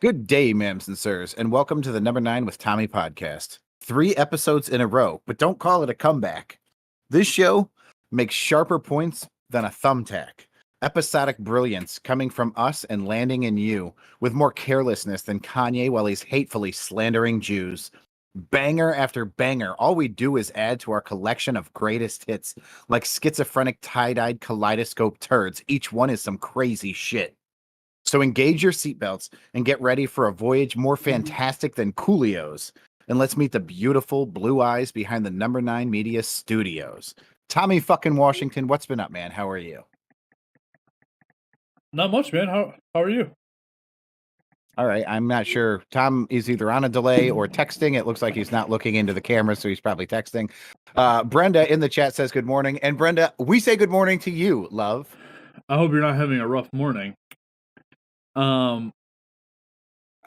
Good day, ma'ams and sirs, and welcome to the Number 9 with Tommy podcast. 3 episodes in a row, but don't call it a comeback. This show makes sharper points than a thumbtack. Episodic brilliance coming from us and landing in you, with more carelessness than Kanye while he's hatefully slandering Jews. Banger after banger, all we do is add to our collection of greatest hits, like schizophrenic tie-dyed kaleidoscope turds. Each one is some crazy shit. So engage your seatbelts and get ready for a voyage more fantastic than Coolio's. And let's meet the beautiful blue eyes behind the Number 9 Media Studios. Tommy fucking Washington, what's been up, man? How are you? Not much, man. How are you? All right, I'm not sure. Tom is either on a delay or texting. It looks like he's not looking into the camera, so he's probably texting. Brenda in the chat says good morning. And Brenda, we say good morning to you, love. I hope you're not having a rough morning. Oh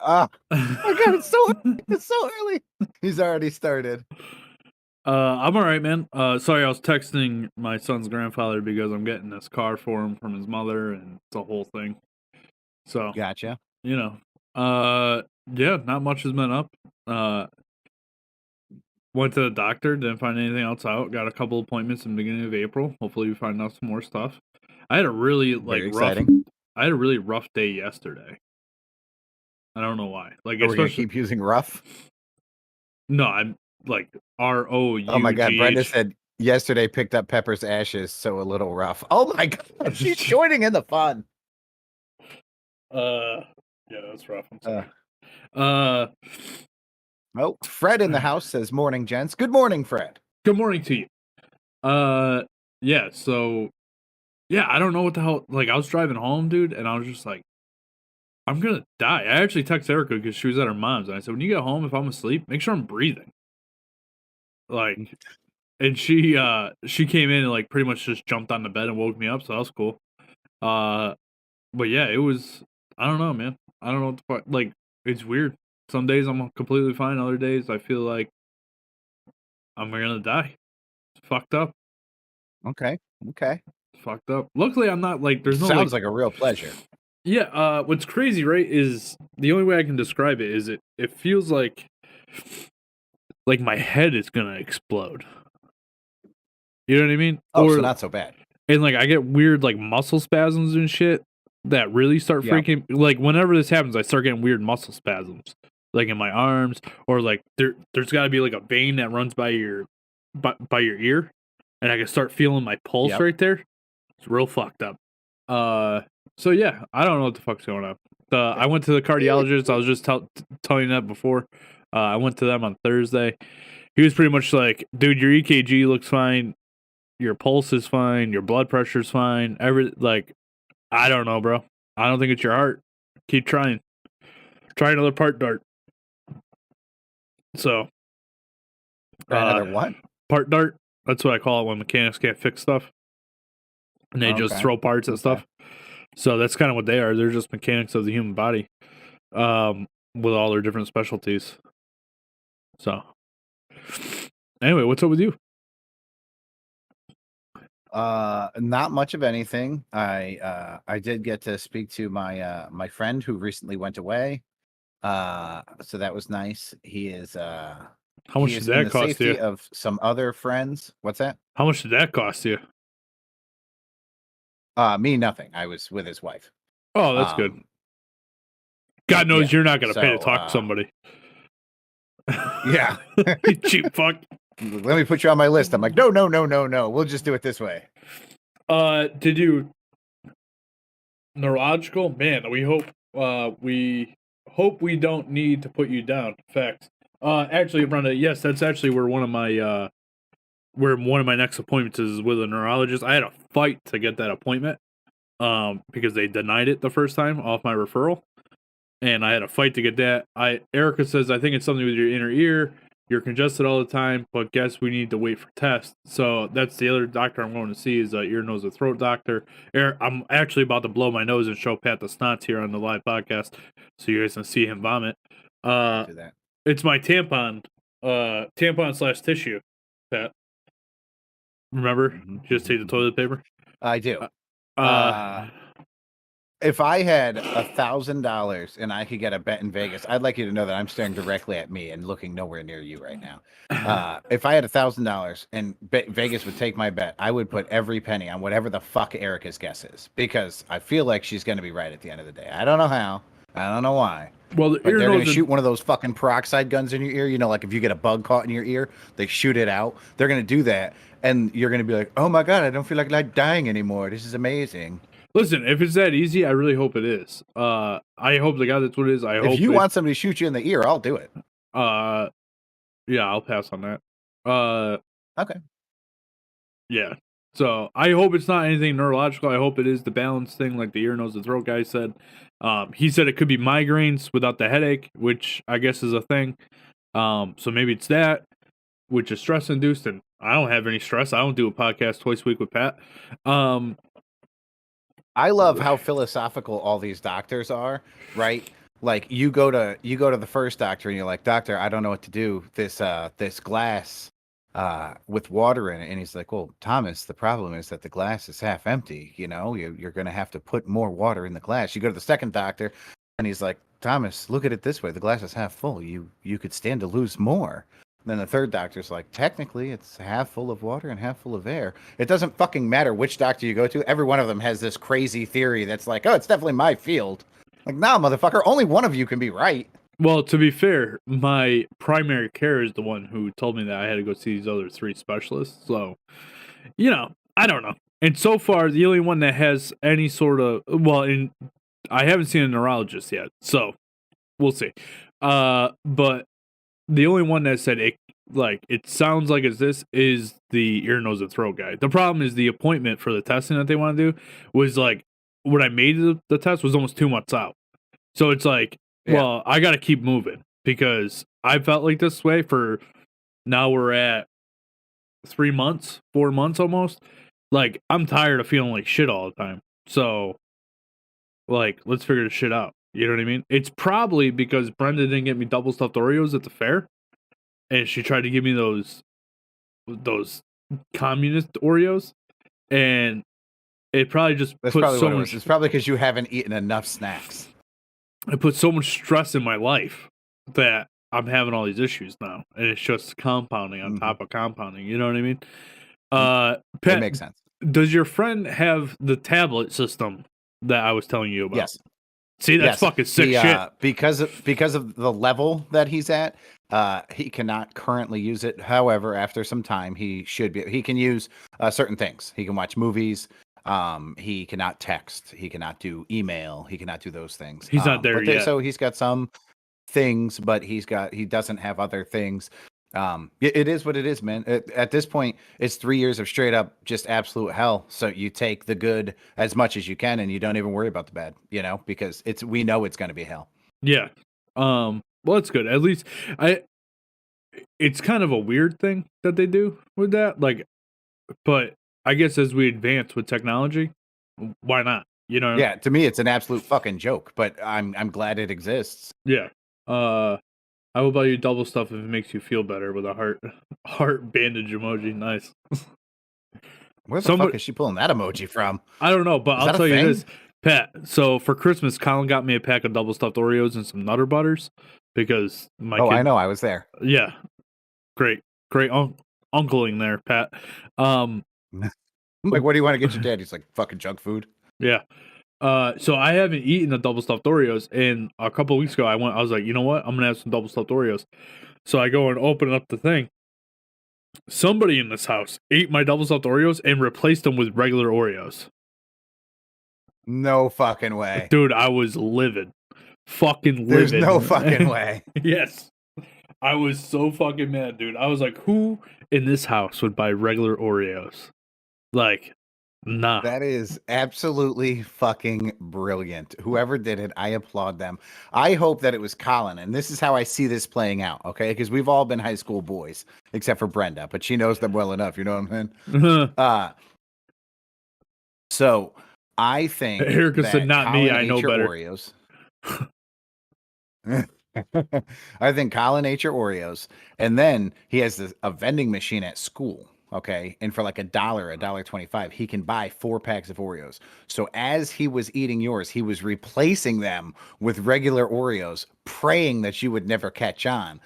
my God, it's so early. He's already started. I'm all right, man. Sorry, I was texting my son's grandfather because I'm getting this car for him from his mother, and it's a whole thing. So, Gotcha. yeah, not much has been up. Went to the doctor, didn't find anything else out. Got a couple appointments in the beginning of April. Hopefully, we find out some more stuff. I had a really rough day yesterday. I don't know why. Like, Are we gonna keep using rough? No, I'm like ROUGH. Oh my God, Brenda said yesterday picked up Pepper's ashes, so a little rough. Oh my God, she's joining in the fun. Yeah, that's rough. I'm sorry. Oh, Fred in the house says morning, gents. Good morning, Fred. Good morning to you. Yeah, so yeah, I don't know what the hell. Like, I was driving home, dude, and I was just like, I'm gonna die. I actually texted Erica because she was at her mom's, and I said, when you get home, if I'm asleep, make sure I'm breathing. Like, and she came in and like pretty much just jumped on the bed and woke me up, so that was cool. But yeah, it was. I don't know, man. I don't know what the fuck. Like, it's weird. Some days I'm completely fine. Other days I feel like I'm gonna die. It's fucked up. Okay. It's fucked up. Luckily, I'm not like. There's no. Sounds like a real pleasure. Yeah. What's crazy, right? Is the only way I can describe it is it feels like my head is gonna explode. You know what I mean? Oh, so not so bad. And like I get weird like muscle spasms and shit that really start freaking. Like whenever this happens, I start getting weird muscle spasms, like in my arms, or like there's got to be like a vein that runs by your ear, and I can start feeling my pulse right there. It's real fucked up. So yeah, I don't know what the fuck's going on. I went to the cardiologist. I was just telling you that before. I went to them on Thursday. He was pretty much like, dude, your EKG looks fine. Your pulse is fine. Your blood pressure's fine. I don't know, bro. I don't think it's your heart. Keep trying. Try another part dart. So. Another what? Part dart. That's what I call it when mechanics can't fix stuff. And they just throw parts and stuff. So that's kind of what they are. They're just mechanics of the human body. With all their different specialties. So. Anyway, what's up with you? Not much of anything. I did get to speak to my friend who recently went away. So that was nice. He is how much did that cost you? Of some other friends. What's that? How much did that cost you? Me nothing. I was with his wife. Oh, that's good. God knows you're not gonna pay to talk to somebody. Yeah. You cheap fuck. Let me put you on my list. I'm like, no. We'll just do it this way. Did you neurological? Man, we hope we don't need to put you down. Facts. Actually, Brenda, yes, that's actually where one of my next appointments is with a neurologist. I had a fight to get that appointment, because they denied it the first time off my referral, and I had a fight to get that. Erica says I think it's something with your inner ear. You're congested all the time, but guess we need to wait for tests. So that's the other doctor I'm going to see is ear, nose, and throat doctor. I'm actually about to blow my nose and show Pat the snots here on the live podcast, so you guys can see him vomit. Do that. It's my tampon / tissue, Pat. Remember? Just take the toilet paper. I do. If I had $1,000 and I could get a bet in Vegas, I'd like you to know that I'm staring directly at me and looking nowhere near you right now. If I had $1,000 and Vegas would take my bet, I would put every penny on whatever the fuck Erica's guess is, because I feel like she's going to be right at the end of the day. I don't know how. I don't know why. Well, but they're going to shoot one of those fucking peroxide guns in your ear. You know, like if you get a bug caught in your ear, they shoot it out. They're going to do that. And you're going to be like, oh my God, I don't feel like dying anymore. This is amazing. Listen, if it's that easy, I really hope it is. I hope the guy that's what it is. If you want somebody to shoot you in the ear, I'll do it. Yeah, I'll pass on that. Okay. Yeah. So I hope it's not anything neurological. I hope it is the balance thing, like the ear, nose, and throat guy said. He said it could be migraines without the headache, which I guess is a thing. So maybe it's that, which is stress induced, and I don't have any stress. I don't do a podcast twice a week with Pat. I love how philosophical all these doctors are, right? Like you go to the first doctor and you're like, doctor, I don't know what to do. This glass with water in it, and he's like, well, Thomas, the problem is that the glass is half empty. You know, you're going to have to put more water in the glass. You go to the second doctor, and he's like, Thomas, look at it this way: the glass is half full. You could stand to lose more. Then the third doctor's like, technically, it's half full of water and half full of air. It doesn't fucking matter which doctor you go to. Every one of them has this crazy theory that's like, oh, it's definitely my field. Like, nah, motherfucker, only one of you can be right. Well, to be fair, my primary care is the one who told me that I had to go see these other 3 specialists. So, you know, I don't know. And so far, the only one that has any sort of, I haven't seen a neurologist yet. So, we'll see. But the only one that said it sounds like it's this is the ear, nose, and throat guy. The problem is the appointment for the testing that they want to do was like when I made the test was almost 2 months out. So it's like, well, I got to keep moving because I felt like this way for now. We're at 3 months, 4 months almost. Like I'm tired of feeling like shit all the time. So, like, let's figure this shit out. You know what I mean? It's probably because Brenda didn't get me double stuffed Oreos at the fair, and she tried to give me those communist Oreos, and it probably just That's probably so much. It's probably because you haven't eaten enough snacks. It put so much stress in my life that I'm having all these issues now, and it's just compounding on top of compounding. You know what I mean? Pat, it makes sense. Does your friend have the tablet system that I was telling you about? Yes. See, that's fucking sick shit. Because of the level that he's at, he cannot currently use it. However, after some time, he should be. He can use certain things. He can watch movies. He cannot text. He cannot do email. He cannot do those things. He's not there yet. So he's got some things, but he doesn't have other things. It is what it is, man. At this point, it's 3 years of straight up just absolute hell. So you take the good as much as you can, and you don't even worry about the bad, you know, because we know it's going to be hell. Yeah. Well, that's good. At least it's kind of a weird thing that they do with that. Like, but I guess as we advance with technology, why not? You know? Yeah. To me, it's an absolute fucking joke, but I'm glad it exists. Yeah. I will buy you double stuff if it makes you feel better with a heart bandage emoji. Nice. Where the fuck is she pulling that emoji from? I don't know, but I'll tell you this, Pat. So for Christmas, Colin got me a pack of double stuffed Oreos and some Nutter Butters because my kid, I know, I was there. Yeah, great uncling there, Pat. Like, what do you want to get your dad? He's like, fucking junk food. Yeah. So I haven't eaten the double stuffed Oreos, and a couple of weeks ago I was like, you know what? I'm gonna have some double stuffed Oreos. So I go and open up the thing. Somebody in this house ate my double stuffed Oreos and replaced them with regular Oreos. No fucking way. Dude, I was livid. Fucking livid. There's no fucking way. Yes. I was so fucking mad, dude. I was like, who in this house would buy regular Oreos? Like, nah. That is absolutely fucking brilliant. Whoever did it, I applaud them. I hope that it was Colin, and this is how I see this playing out, okay? Because we've all been high school boys, except for Brenda, but she knows them well enough, you know what I'm saying? So I think Erica said, not Colin me, I know better. Oreos. I think Colin ate your Oreos, and then he has a vending machine at school. okay, and for like $1.25, he can buy 4 packs of Oreos. So as he was eating yours, he was replacing them with regular Oreos, praying that you would never catch on.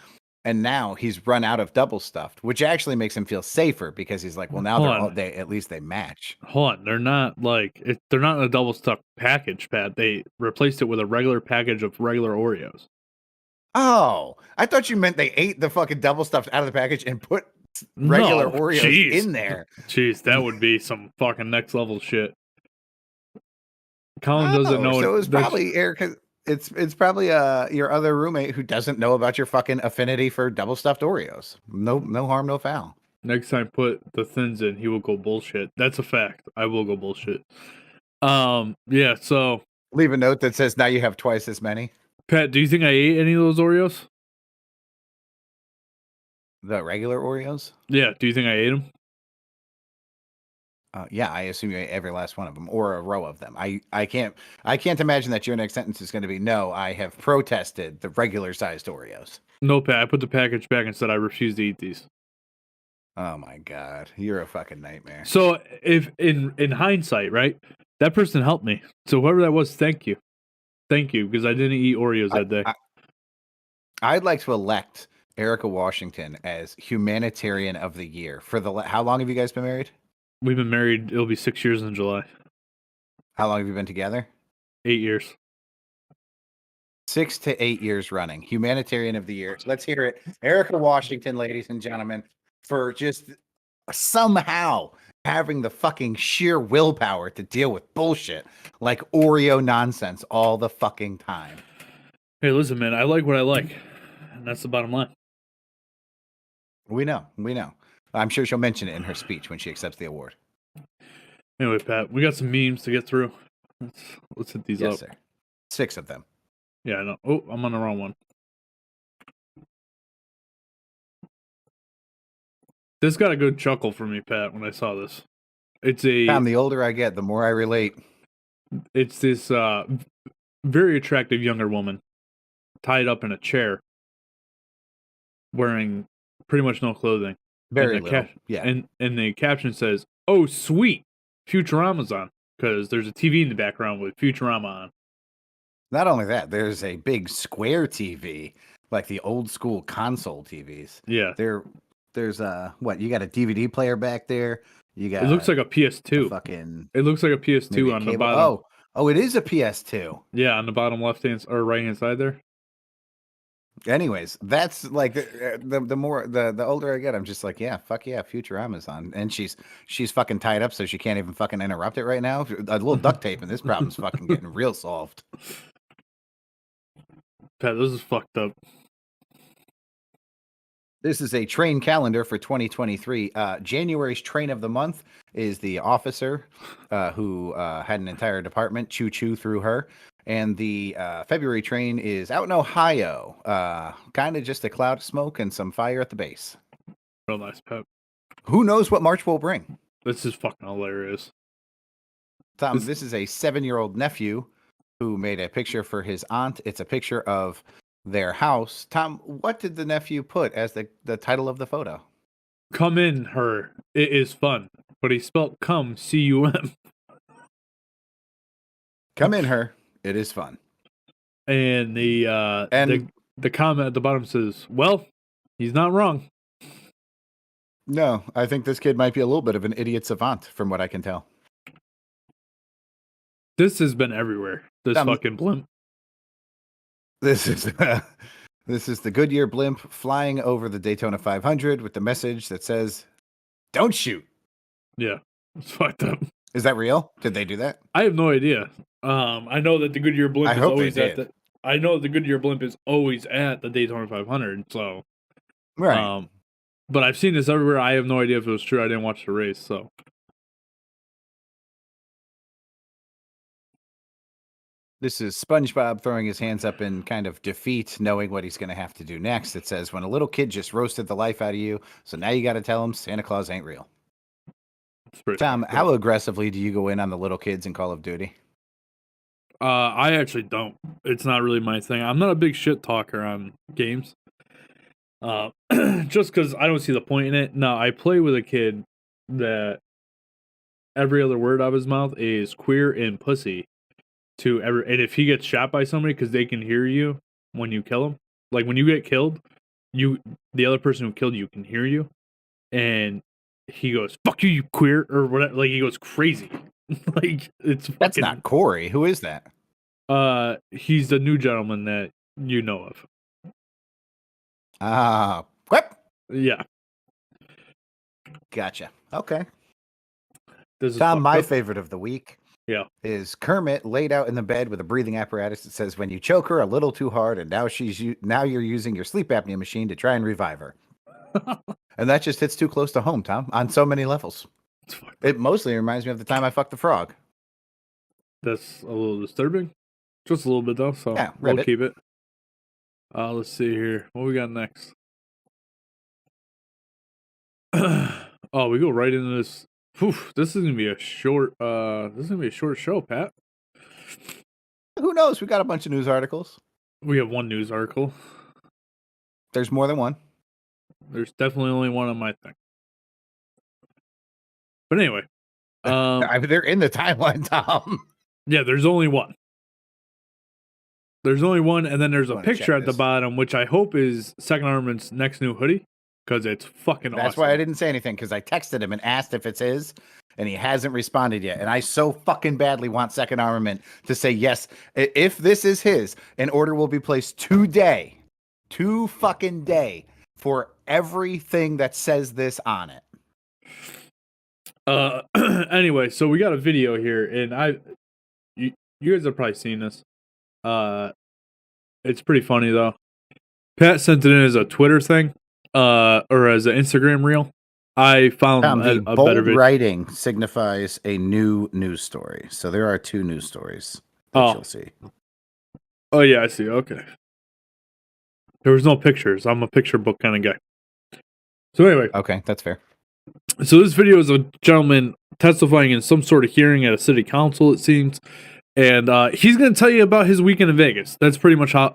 And now he's run out of double stuffed, which actually makes him feel safer because he's like, well, now they at least they match. Hold on, they're not they're not in a double stuffed package, Pat. They replaced it with a regular package of regular Oreos. Oh, I thought you meant they ate the fucking double stuffed out of the package and put regular Oreos in there. Jeez, that would be some fucking next level shit. Colin doesn't know. So it's probably Eric. It's probably your other roommate who doesn't know about your fucking affinity for double stuffed Oreos. No harm, no foul. Next time, put the thins in. He will go bullshit. That's a fact. I will go bullshit. Yeah. So leave a note that says now you have twice as many. Pat, do you think I ate any of those Oreos? The regular Oreos? Yeah. Do you think I ate them? Yeah, I assume you ate every last one of them, or a row of them. I can't imagine that your next sentence is going to be, no, I have protested the regular sized Oreos. No, Pat, I put the package back and said I refuse to eat these. Oh my God, you're a fucking nightmare. So if in hindsight, right, that person helped me. So whoever that was, thank you, because I didn't eat Oreos that day. I'd like to elect Erica Washington as Humanitarian of the Year for the. How long have you guys been married? We've been married. It'll be 6 years in July. How long have you been together? 8 years. 6 to 8 years running. Humanitarian of the Year. Let's hear it. Erica Washington, ladies and gentlemen, for just somehow having the fucking sheer willpower to deal with bullshit like Oreo nonsense all the fucking time. Hey, listen, man, I like what I like. And that's the bottom line. We know. I'm sure she'll mention it in her speech when she accepts the award. Anyway, Pat, we got some memes to get through. Let's hit these up. Yes, sir. 6 of them. Yeah, I know. Oh, I'm on the wrong one. This got a good chuckle from me, Pat, when I saw this. Tom, the older I get, the more I relate. It's this very attractive younger woman tied up in a chair, wearing pretty much no clothing. Very little. Yeah. And the caption says, "Oh, sweet, Futurama's on," because there's a TV in the background with Futurama on. Not only that, there's a big square TV, like the old school console TVs. Yeah. There's what, you got a DVD player back there. You got. It looks like a PS2. It looks like a PS2 on the bottom. Oh, it is a PS2. Yeah, on the bottom left hand or right hand side there. Anyways, that's like the more the older I get, I'm just like, yeah, fuck yeah, Futurama's on, and she's fucking tied up, so she can't even fucking interrupt it right now. A little duct tape, and this problem's fucking getting real solved. Pat, this is fucked up. This is a train calendar for 2023. January's train of the month is the officer who had an entire department choo-choo through her. And the February train is out in Ohio. Kind of just a cloud of smoke and some fire at the base. Real nice, Pep. Who knows what March will bring? This is fucking hilarious. Tom, this is a 7-year-old nephew who made a picture for his aunt. It's a picture of their house. Tom, what did the nephew put as the title of the photo? Come in, her. It is fun. But he spelled come, C-U-M. Come in, her. It is fun. And the comment at the bottom says, well, he's not wrong. No, I think this kid might be a little bit of an idiot savant from what I can tell. This has been everywhere. This fucking blimp. This is the Goodyear blimp flying over the Daytona 500 with the message that says, "Don't shoot." Yeah, it's fucked up. Is that real? Did they do that? I have no idea. I know that the Goodyear blimp is always I know the Goodyear blimp is always at the Daytona 500. So, right. But I've seen this everywhere. I have no idea if it was true. I didn't watch the race, so. This is SpongeBob throwing his hands up in kind of defeat, knowing what he's going to have to do next. It says, when a little kid just roasted the life out of you, so now you got to tell him Santa Claus ain't real. Tom, how aggressively do you go in on the little kids in Call of Duty? I actually don't. It's not really my thing. I'm not a big shit talker on games. Just because I don't see the point in it. No, I play with a kid that every other word out of his mouth is queer and pussy and if he gets shot by somebody, because they can hear you when you kill him, like when you get killed, the other person who killed you can hear you, and he goes, "Fuck you, you queer," or whatever. Like he goes crazy. Like it's fucking. That's not Corey. Who is that? He's the new gentleman that you know of. Quip. Yeah. Gotcha. Okay. This is Tom, my up. favorite of the week. Yeah. Is Kermit laid out in the bed with a breathing apparatus that says, "When you choke her a little too hard, and now you're using your sleep apnea machine to try and revive her." And that just hits too close to home, Tom, on so many levels. It mostly reminds me of the time I fucked the frog. That's a little disturbing. Just a little bit, though, so yeah, we'll keep it. Let's see here. What we got next? Oh, we go right into this. Oof, this is gonna be a short. Show, Pat. Who knows? We got a bunch of news articles. We have one news article. There's more than one. There's definitely only one on my thing. But anyway, they're in the timeline, Tom. Yeah, there's only one. There's only one, and then there's a picture at the bottom, which I hope is Second Armament's next new hoodie, because it's fucking awesome. That's why I didn't say anything, because I texted him and asked if it's his, and he hasn't responded yet. And I so fucking badly want Second Armament to say yes. If this is his, an order will be placed today, for everything that says this on it. Anyway, so we got a video here, and you guys have probably seen this. It's pretty funny though. Pat sent it in as a Twitter thing, or as an Instagram reel. I found a bold better video. Writing signifies a new news story, so there are two news stories that you'll see. Oh yeah, I see. Okay. There was no pictures. I'm a picture book kind of guy. So anyway. Okay, that's fair. So this video is a gentleman testifying in some sort of hearing at a city council, it seems. And he's going to tell you about his weekend in Vegas. That's pretty much how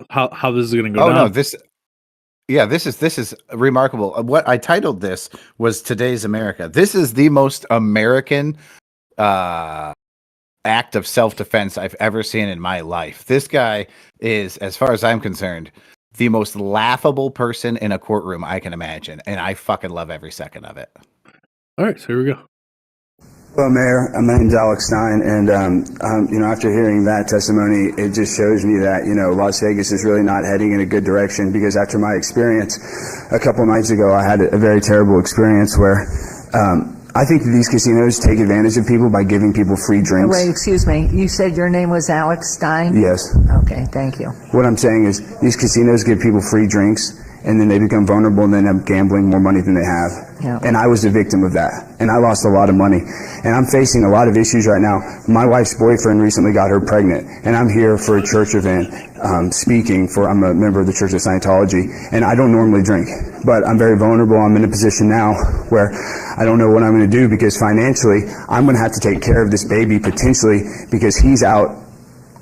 this is going to go down. No, this is remarkable. What I titled this was Today's America. This is the most American act of self-defense I've ever seen in my life. This guy is, as far as I'm concerned, the most laughable person in a courtroom I can imagine, and I fucking love every second of it. All right, so here we go. Well, Mayor, my name's Alex Stein, and after hearing that testimony, it just shows me that Las Vegas is really not heading in a good direction. Because after my experience a couple nights ago, I had a very terrible experience where I think that these casinos take advantage of people by giving people free drinks. Wait, excuse me. You said your name was Alex Stein? Yes. Okay, thank you. What I'm saying is these casinos give people free drinks, and then they become vulnerable and then end up gambling more money than they have. Yeah. And I was a victim of that. And I lost a lot of money. And I'm facing a lot of issues right now. My wife's boyfriend recently got her pregnant. And I'm here for a church event speaking for, I'm a member of the Church of Scientology. And I don't normally drink. But I'm very vulnerable. I'm in a position now where I don't know what I'm going to do, because financially I'm going to have to take care of this baby potentially, because he's out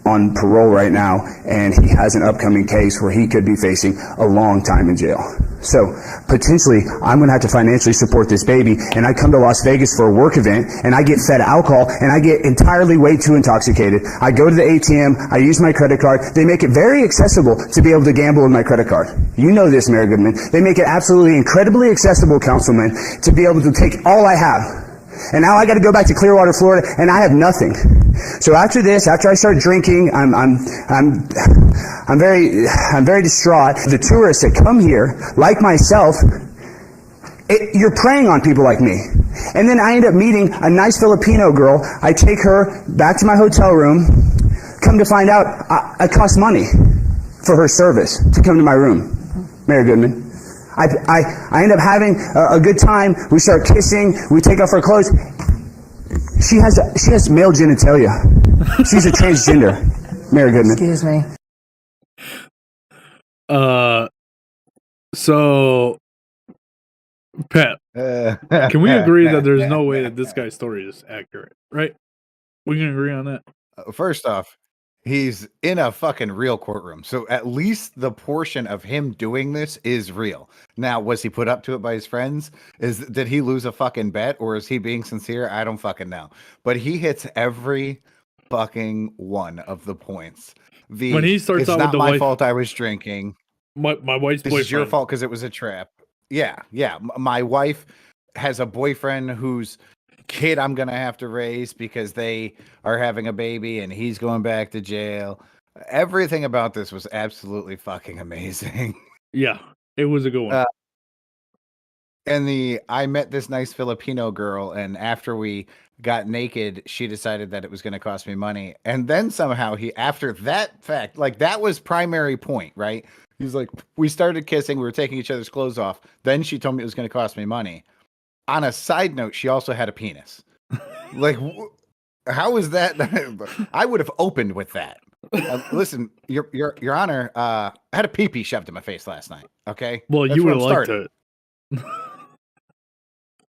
on parole right now, and he has an upcoming case where he could be facing a long time in jail. So potentially I'm going to have to financially support this baby, and I come to Las Vegas for a work event, and I get fed alcohol, and I get entirely way too intoxicated. I go to the ATM, I use my credit card. They make it very accessible to be able to gamble with my credit card. You know this, Mayor Goodman. They make it absolutely incredibly accessible, Councilman, to be able to take all I have. And now I got to go back to Clearwater, Florida, and I have nothing. So after this, after I start drinking, I'm very distraught. The tourists that come here, like myself, you're preying on people like me. And then I end up meeting a nice Filipino girl. I take her back to my hotel room. Come to find out, it costs money for her service to come to my room. Mayor Goodman. I end up having a good time. We start kissing. We take off our clothes. She has male genitalia. She's a transgender. Mayor Goodman. Excuse me. So, Pat, can we agree that there's no way that this guy's story is accurate, right? We can agree on that. First off, He's in a fucking real courtroom. So at least the portion of him doing this is real. Now, was he put up to it by his friends? Did he lose a fucking bet, or is he being sincere? I don't fucking know. But he hits every fucking one of the points. When he starts It's out not with the my wife, fault I was drinking. my wife's This boyfriend. is your fault because it was a trap. Yeah. My wife has a boyfriend whose kid I'm gonna have to raise because they are having a baby and he's going back to jail. Everything about this was absolutely fucking amazing. Yeah, it was a good one. And I met this nice Filipino girl, and after we got naked, she decided that it was going to cost me money. And then somehow after that fact, like that was primary point, right? He's like, we started kissing, we were taking each other's clothes off. Then she told me it was going to cost me money. On a side note, she also had a penis. Like, how is that? I would have opened with that. Listen, Your Honor, I had a pee-pee shoved in my face last night. Okay. Well, That's you where would I'm have liked starting. it.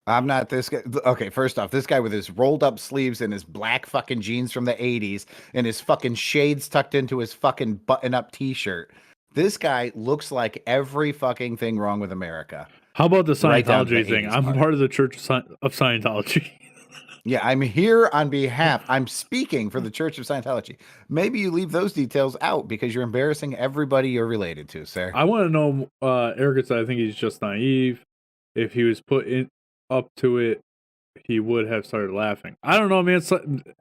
I'm not this guy. Okay, first off, this guy with his rolled up sleeves and his black fucking jeans from the 80s and his fucking shades tucked into his fucking button up t-shirt. This guy looks like every fucking thing wrong with America. How about the Right down to Scientology the thing? 80s I'm mark. part of the Church of Scientology. Yeah, I'm here on behalf. I'm speaking for the Church of Scientology. Maybe you leave those details out because you're embarrassing everybody you're related to, sir. I want to know, Eric said, I think he's just naive. If he was put up to it, he would have started laughing. I don't know, man.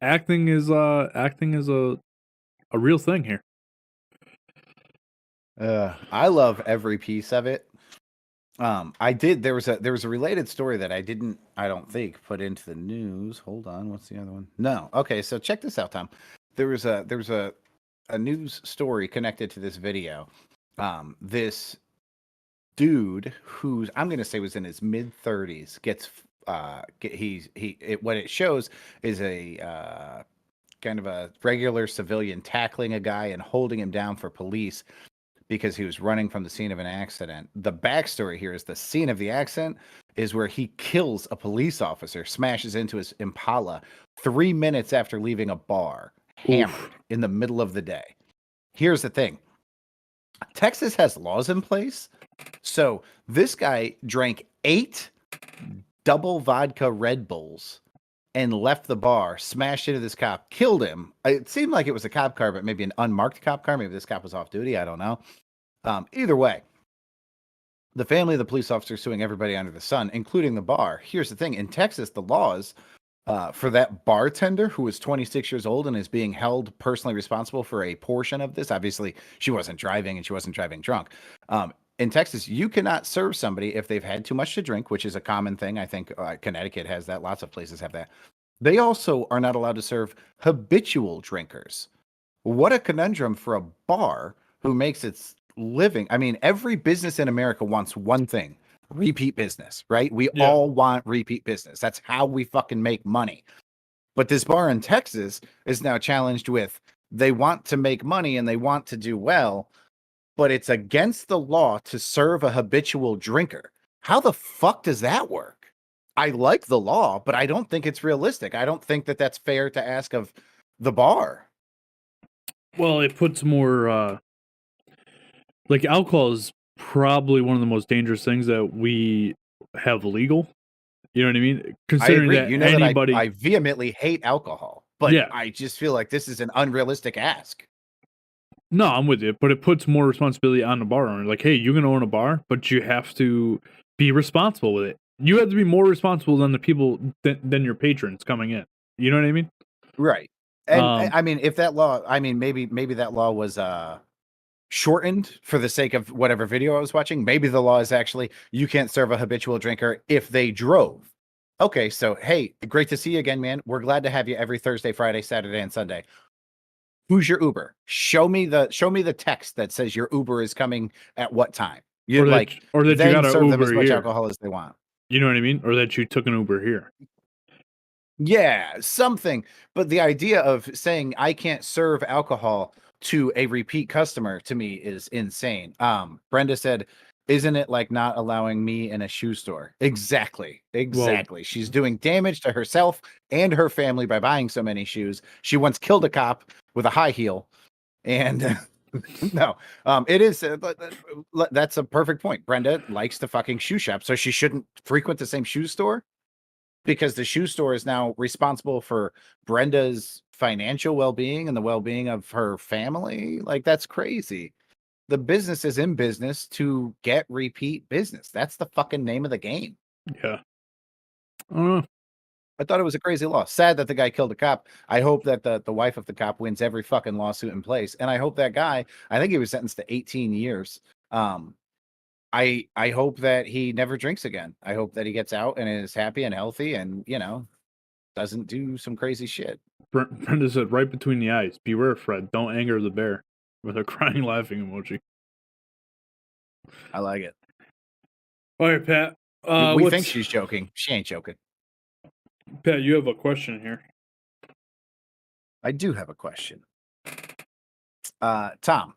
Acting is a real thing here. I love every piece of it. There was a related story that I don't think put into the news. Hold on, what's the other one? No. Okay, so check this out, Tom. There was a news story connected to this video. This dude who's I'm gonna say was in his mid 30s gets what it shows is a kind of a regular civilian tackling a guy and holding him down for police because he was running from the scene of an accident. The backstory here is the scene of the accident is where he kills a police officer, smashes into his Impala 3 minutes after leaving a bar, hammered in the middle of the day. Here's the thing. Texas has laws in place. So this guy drank 8 double vodka Red Bulls and left the bar, smashed into this cop, killed him. It seemed like it was a cop car, but maybe an unmarked cop car. Maybe this cop was off duty. I don't know. Either way, the family of the police officer suing everybody under the sun, including the bar. Here's the thing. In Texas, the laws for that bartender who was 26 years old and is being held personally responsible for a portion of this. Obviously, she wasn't driving and she wasn't driving drunk. In Texas, you cannot serve somebody if they've had too much to drink, which is a common thing. I think Connecticut has that. Lots of places have that. They also are not allowed to serve habitual drinkers. What a conundrum for a bar who makes its living. I mean, every business in America wants one thing: repeat business, right? We all want repeat business. That's how we fucking make money. But this bar in Texas is now challenged with they want to make money and they want to do well, but it's against the law to serve a habitual drinker. How the fuck does that work? I like the law, but I don't think it's realistic. I don't think that that's fair to ask of the bar. Well, it puts more like alcohol is probably one of the most dangerous things that we have legal. You know what I mean? Considering I agree. that You know anybody, that I vehemently hate alcohol, but I just feel like this is an unrealistic ask. No, I'm with you, but it puts more responsibility on the bar owner. Like, hey, you can own a bar, but you have to be responsible with it. You have to be more responsible than the people than your patrons coming in. You know what I mean? Right. And I mean, if that law, I mean, maybe that law was shortened for the sake of whatever video I was watching. Maybe the law is actually you can't serve a habitual drinker if they drove. Okay, so hey, great to see you again, man. We're glad to have you every Thursday, Friday, Saturday, and Sunday. Who's your Uber? Show me the text that says your Uber is coming at what time. You or that you got serve an them as Uber much here. alcohol as they want. You know what I mean? Or that you took an Uber here. Yeah, something. But the idea of saying I can't serve alcohol to a repeat customer to me is insane. Brenda said, isn't it like not allowing me in a shoe store? Exactly. Well, She's doing damage to herself and her family by buying so many shoes. She once killed a cop with a high heel And no, it is. That's a perfect point. Brenda likes to fucking shoe shop, so she shouldn't frequent the same shoe store because the shoe store is now responsible for Brenda's financial well-being and the well-being of her family. Like, that's crazy. The business is in business to get repeat business. That's the fucking name of the game. Yeah. I don't know. I thought it was a crazy law. Sad that the guy killed a cop. I hope that the wife of the cop wins every fucking lawsuit in place. And I hope that guy, I think he was sentenced to 18 years. I hope that he never drinks again. I hope that he gets out and is happy and healthy and, doesn't do some crazy shit. Brenda said right between the eyes, beware, Fred, don't anger the bear, with a crying laughing emoji. I like it. All right, Pat. We think she's joking. She ain't joking. Pat, you have a question here. I do have a question. Tom,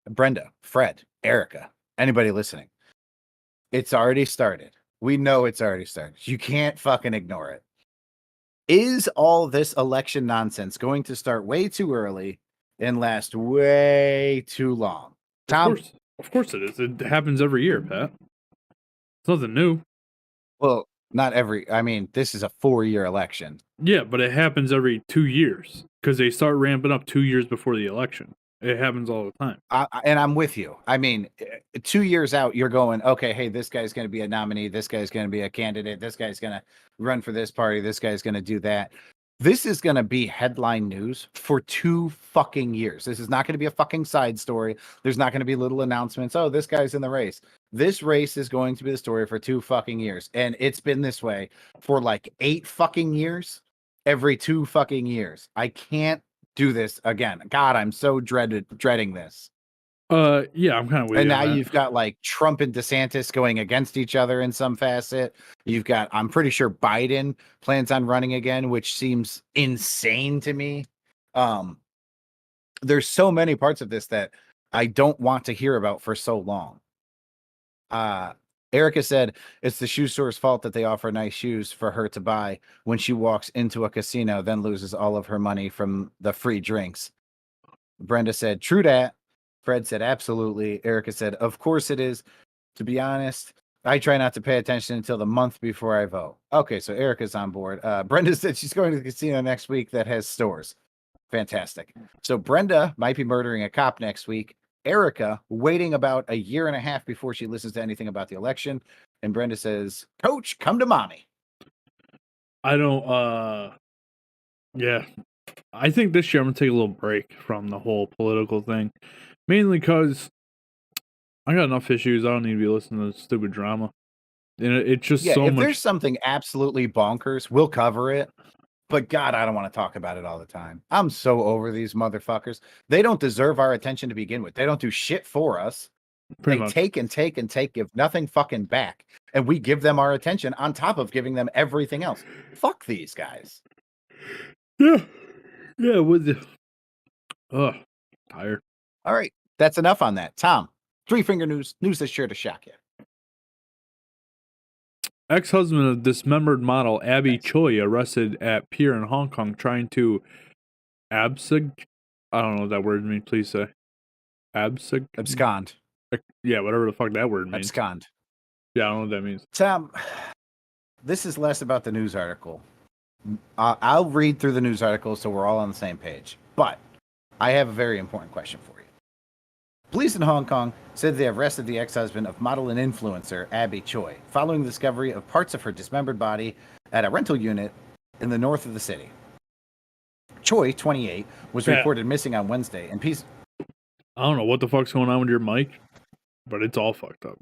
Brenda, Fred, Erica, anybody listening? It's already started. We know it's already started. You can't fucking ignore it. Is all this election nonsense going to start way too early and last way too long? Tom? Of course it is. It happens every year, Pat. It's nothing new. Well, not every. I mean, this is a 4-year election. Yeah, but it happens every 2 years because they start ramping up 2 years before the election. It happens all the time. And I'm with you. I mean, 2 years out, you're going, okay, hey, this guy's going to be a nominee. This guy's going to be a candidate. This guy's going to run for this party. This guy's going to do that. This is going to be headline news for 2 fucking years. This is not going to be a fucking side story. There's not going to be little announcements. Oh, this guy's in the race. This race is going to be the story for 2 fucking years. And it's been this way for like 8 fucking years. Every 2 fucking years. I can't do this again. God, I'm so dreading this. Yeah, I'm kind of with and you. And now you've got like Trump and DeSantis going against each other in some facet. You've got, I'm pretty sure Biden plans on running again, which seems insane to me. There's so many parts of this that I don't want to hear about for so long. Erica said it's the shoe store's fault that they offer nice shoes for her to buy when she walks into a casino, then loses all of her money from the free drinks. Brenda said, true that. Fred said, absolutely. Erica said, of course it is. To be honest, I try not to pay attention until the month before I vote. Okay, so Erica's on board. Brenda said she's going to the casino next week that has stores. Fantastic. So Brenda might be murdering a cop next week. Erica waiting about a year and a half before she listens to anything about the election. And Brenda says, Coach, come to mommy. I don't, yeah. I think this year I'm going to take a little break from the whole political thing. Mainly because I got enough issues. I don't need to be listening to this stupid drama. And it's just so much. If there's something absolutely bonkers, we'll cover it. But God, I don't want to talk about it all the time. I'm so over these motherfuckers. They don't deserve our attention to begin with. They don't do shit for us. They take and take and take, give nothing fucking back. And we give them our attention on top of giving them everything else. Fuck these guys. Yeah. Yeah, with you. Ugh, tired. All right. That's enough on that. Tom, 3-finger news that's sure to shock you. Ex-husband of dismembered model Abby Choi arrested at pier in Hong Kong trying to abscond. I don't know what that word means. Please say. Abscond. Yeah, whatever the fuck that word means. Abscond. Yeah, I don't know what that means. Tom, this is less about the news article. I'll read through the news article so we're all on the same page. But I have a very important question for you. Police in Hong Kong said they have arrested the ex-husband of model and influencer Abby Choi following the discovery of parts of her dismembered body at a rental unit in the north of the city. Choi, 28, was reported missing on Wednesday and I don't know what the fuck's going on with your mic, but it's all fucked up.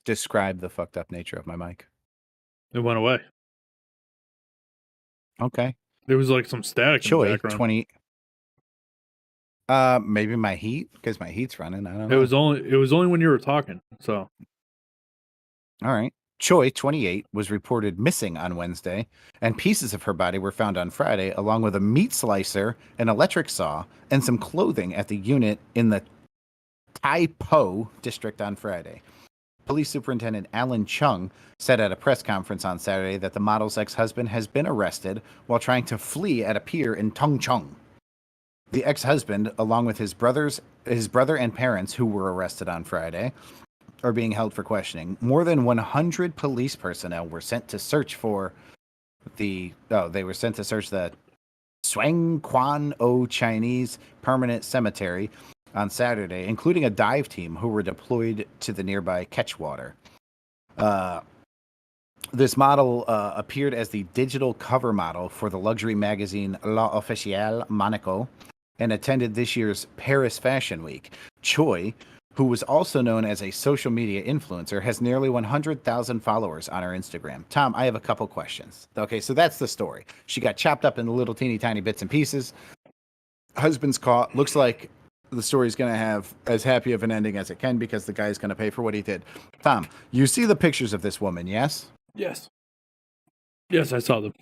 Describe the fucked up nature of my mic. It went away. Okay. There was like some static in the background. 20. Maybe my heat, because my heat's running. I don't know. It was only when you were talking. So, all right. Choi, 28, was reported missing on Wednesday, and pieces of her body were found on Friday, along with a meat slicer, an electric saw, and some clothing at the unit in the Tai Po district on Friday. Police Superintendent Alan Chung said at a press conference on Saturday that the model's ex-husband has been arrested while trying to flee at a pier in Tongcheng. The ex-husband, along with his brother and parents, who were arrested on Friday, are being held for questioning. More than 100 police personnel were sent to search for the Suang Quan O Chinese Permanent Cemetery on Saturday, including a dive team who were deployed to the nearby Catchwater. This model appeared as the digital cover model for the luxury magazine La Officielle Monaco and attended this year's Paris Fashion Week. Choi, who was also known as a social media influencer, has nearly 100,000 followers on her Instagram. Tom, I have a couple questions. Okay, so that's the story. She got chopped up into little teeny tiny bits and pieces. Husband's caught. Looks like the story's going to have as happy of an ending as it can because the guy's going to pay for what he did. Tom, you see the pictures of this woman, yes? Yes. Yes, I saw them.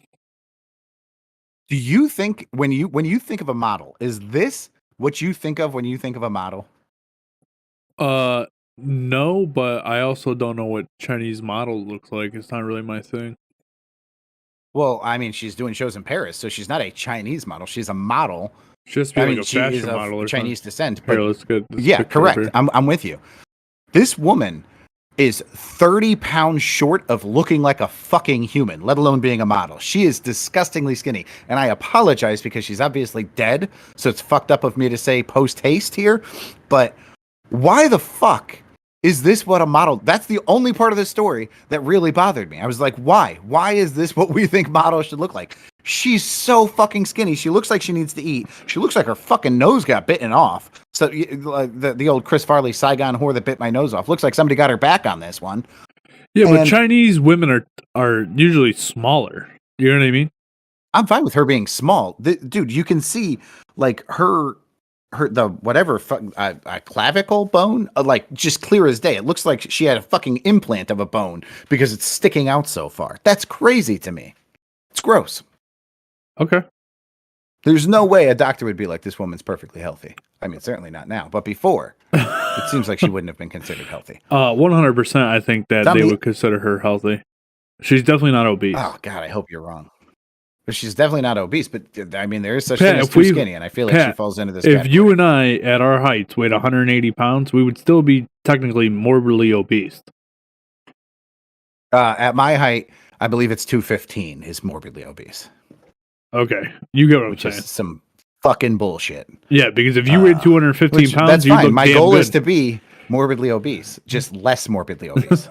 Do you think when you think of a model, is this what you think of when you think of a model? No, but I also don't know what Chinese model looks like. It's not really my thing. Well, I mean, she's doing shows in Paris, so she's not a Chinese model. She's a model. She has to be like a fashion model or Chinese descent. But Here, let's get this yeah, picture correct. up here. I'm with you. This woman is 30 pounds short of looking like a fucking human, let alone being a model. She is disgustingly skinny. And I apologize because she's obviously dead. So it's fucked up of me to say post haste here. But why the fuck is this what a model? That's the only part of the story that really bothered me. I was like, why? Why is this what we think models should look like? She's so fucking skinny. She looks like she needs to eat. She looks like her fucking nose got bitten off. So the old Chris Farley Saigon whore that bit my nose off. Looks like somebody got her back on this one. Yeah, but Chinese women are usually smaller. You know what I mean? I'm fine with her being small. Dude, you can see like her the whatever clavicle bone, like just clear as day. It looks like she had a fucking implant of a bone because it's sticking out so far. That's crazy to me. It's gross. Okay. There's no way a doctor would be like, this woman's perfectly healthy. I mean, certainly not now, but before, it seems like she wouldn't have been considered healthy. 100%. I think that they would consider her healthy. She's definitely not obese. Oh God, I hope you're wrong. But she's definitely not obese. But I mean, there is such thing as too skinny, and I feel like she falls into this. If you and I, at our heights, weighed 180 pounds, we would still be technically morbidly obese. At my height, I believe it's 215 is morbidly obese. Okay, you get what I'm saying. Is some fucking bullshit. Yeah, because if you weighed 215 pounds, that's fine. My goal good. is to be morbidly obese, just less morbidly obese.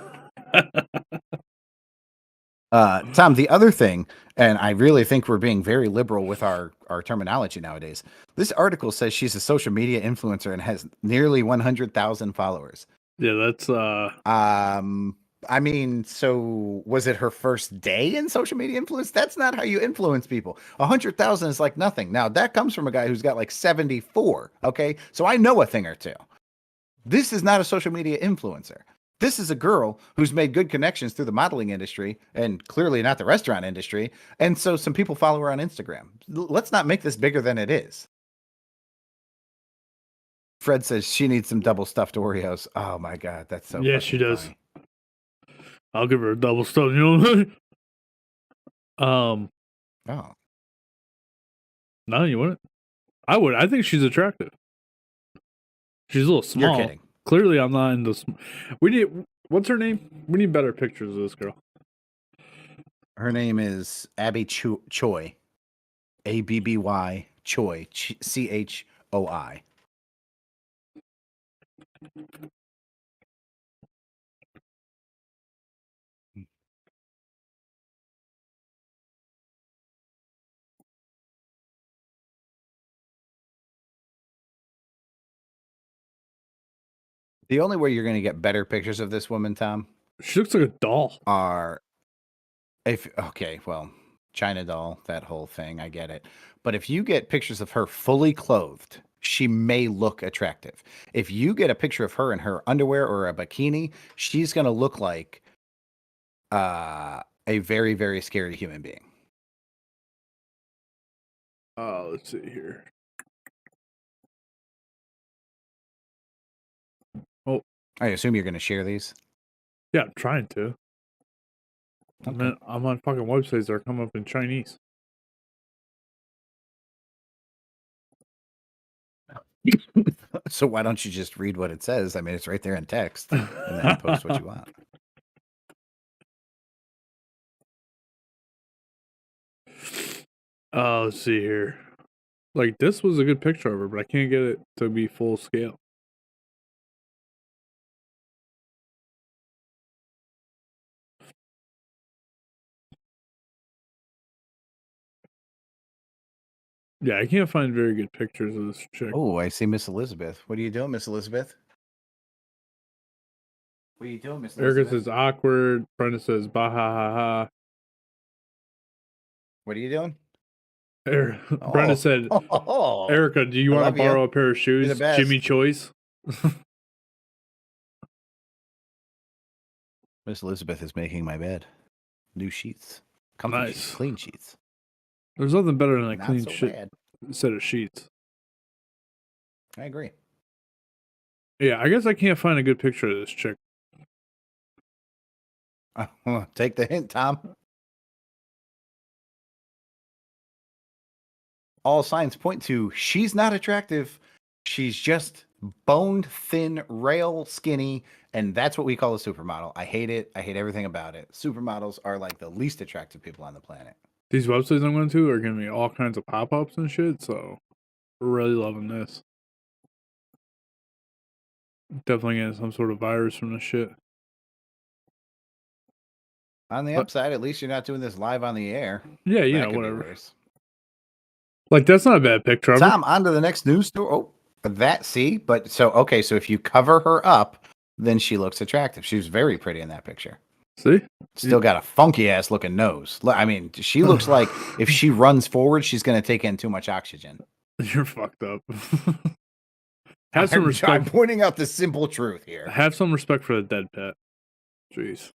Tom, the other thing, and I really think we're being very liberal with our terminology nowadays. This article says she's a social media influencer and has nearly 100,000 followers. Yeah, that's I mean, so was it her first day in social media influence? That's not how you influence people. 100,000 is like nothing. Now that comes from a guy who's got like 74. Okay. So I know a thing or two. This is not a social media influencer. This is a girl who's made good connections through the modeling industry and clearly not the restaurant industry. And so some people follow her on Instagram. Let's not make this bigger than it is. Fred says she needs some double stuffed Oreos. Oh my God. That's so yeah, she does. Funny. I'll give her a double stuff. You know what I mean? Oh. No, you wouldn't. I would. I think she's attractive. She's a little small. You're kidding. Clearly, I'm not into. We need. What's her name? We need better pictures of this girl. Her name is Abby Choi. Abby Choi. CHOI. The only way you're going to get better pictures of this woman, Tom, she looks like a doll. China doll, that whole thing, I get it. But if you get pictures of her fully clothed, she may look attractive. If you get a picture of her in her underwear or a bikini, she's going to look like a very, very scary human being. Let's see here. Oh, I assume you're going to share these? Yeah, I'm trying to. Okay. I'm on fucking websites that are coming up in Chinese. So why don't you just read what it says? I mean, it's right there in text, and then post what you want. Let's see here. Like, this was a good picture of her, but I can't get it to be full scale. Yeah, I can't find very good pictures of this chick. Oh, I see Miss Elizabeth. What are you doing, Miss Elizabeth? What are you doing, Miss Erica Elizabeth? says awkward. Brenda says bah ha ha ha. What are you doing? Brenda said, Erica, do you want to borrow a pair of shoes? Jimmy Choice. Miss Elizabeth is making my bed. New sheets. Comfy Nice. sheets. Clean sheets. There's nothing better than a Not clean so set of sheets. I agree. Yeah, I guess I can't find a good picture of this chick. Take the hint, Tom. All signs point to she's not attractive. She's just boned, thin, rail skinny, and that's what we call a supermodel. I hate it. I hate everything about it. Supermodels are like the least attractive people on the planet. These websites I'm going to are giving me all kinds of pop-ups and shit, so we're really loving this. Definitely getting some sort of virus from this shit. On the upside, at least you're not doing this live on the air. Yeah, you That know, could be whatever. worse. Like, that's not a bad picture. Tom, on to the next news story. Oh, but so if you cover her up, then she looks attractive. She was very pretty in that picture. See? Still got a funky ass looking nose. I mean, she looks like if she runs forward, she's going to take in too much oxygen. You're fucked up. Have some respect. I'm pointing out the simple truth here. Have some respect for the dead pet. Jeez.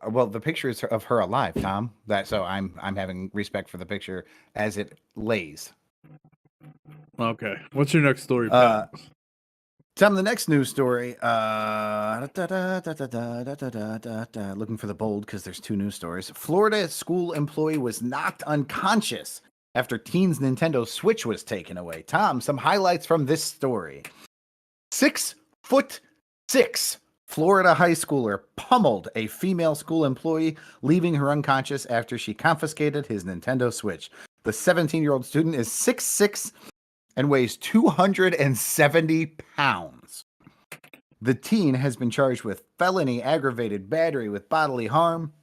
Well, the picture is of her alive, Tom. So I'm having respect for the picture as it lays. Okay. What's your next story, Pat? Tom, the next news story. Looking for the bold because there's two news stories. Florida school employee was knocked unconscious after teen's Nintendo Switch was taken away. Tom, some highlights from this story. 6'6" Florida high schooler pummeled a female school employee, leaving her unconscious after she confiscated his Nintendo Switch. The 17-year-old student is 6'6" and weighs 270 pounds. The teen has been charged with felony aggravated battery with bodily harm